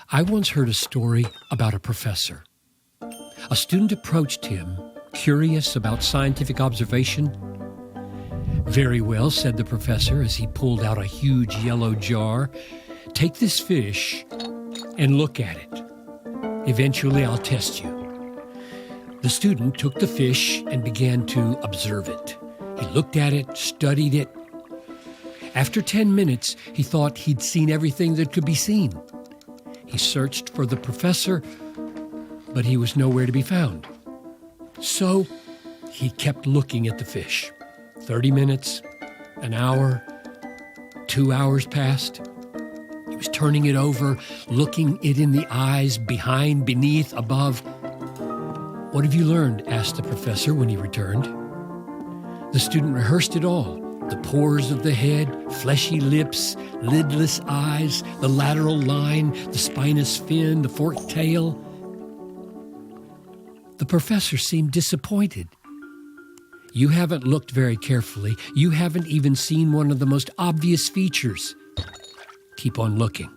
I once heard a story about a professor. A student approached him, curious about scientific observation. "Very well," said the professor as he pulled out a huge yellow jar. "Take this fish and look at it. Eventually, I'll test you." The student took the fish and began to observe it. He looked at it, studied it. After 10 minutes, he thought he'd seen everything that could be seen. He searched for the professor, but he was nowhere to be found. So he kept looking at the fish. 30 minutes, an hour, 2 hours passed. He was turning it over, looking it in the eyes, behind, beneath, above. "What have you learned?" asked the professor when he returned. The student rehearsed it all. The pores of the head, fleshy lips, lidless eyes, the lateral line, the spinous fin, the forked tail. The professor seemed disappointed. "You haven't looked very carefully. You haven't even seen one of the most obvious features. Keep on looking."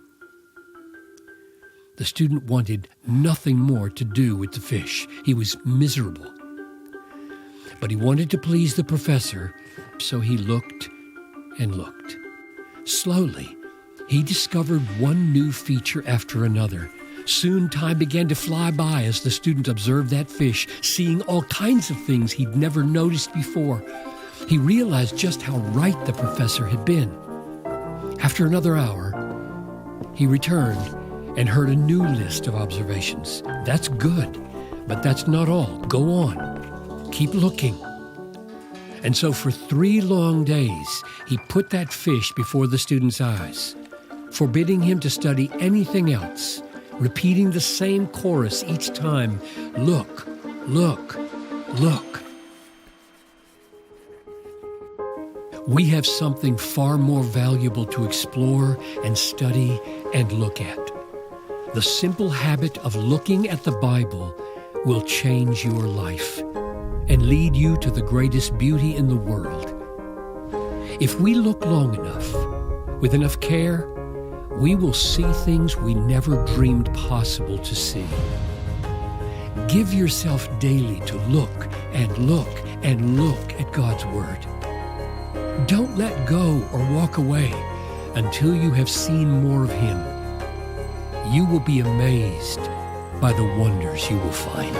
The student wanted nothing more to do with the fish. He was miserable. But he wanted to please the professor, so he looked and looked. Slowly, he discovered one new feature after another. Soon time began to fly by as the student observed that fish, seeing all kinds of things he'd never noticed before. He realized just how right the professor had been. After another hour, he returned and heard a new list of observations. "That's good, but that's not all. Go on. Keep looking." And so for 3 long days, he put that fish before the student's eyes, forbidding him to study anything else, repeating the same chorus each time, "Look, look, look." We have something far more valuable to explore and study and look at. The simple habit of looking at the Bible will change your life and lead you to the greatest beauty in the world. If we look long enough, with enough care, we will see things we never dreamed possible to see. Give yourself daily to look and look and look at God's Word. Don't let go or walk away until you have seen more of Him. You will be amazed by the wonders you will find.